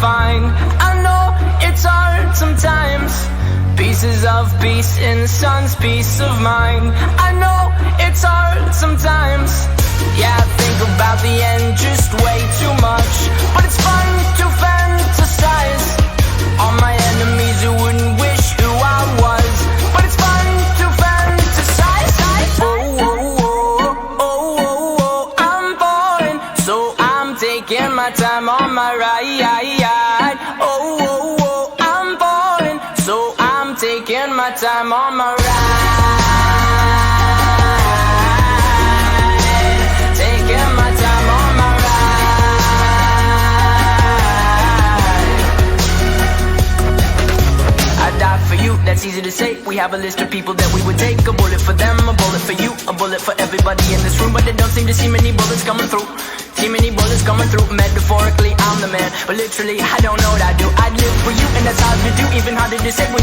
find. I know it's hard sometimes. Pieces of peace in the sun's peace of mind. I know it's hard sometimes. Yeah, I think about the end just way too much, but it's fun to fantasize on my enemies who wouldn't wish who I was. But it's fun to fantasize. Oh, oh, oh, oh, oh, oh, I'm falling, so I'm taking my time on my ride. Oh, oh, oh, I'm falling, so I'm taking my time on my ride. Taking my time on my ride. I die for you, that's easy to say. We have a list of people that we would take. A bullet for them, a bullet for you, a bullet for everybody in this room. But they don't seem to see many bullets coming through. See many bullets coming through. Metaphorically, I'm the man, but literally, I don't know what I do. I'd live for you, and that's hard to do. Even harder to say when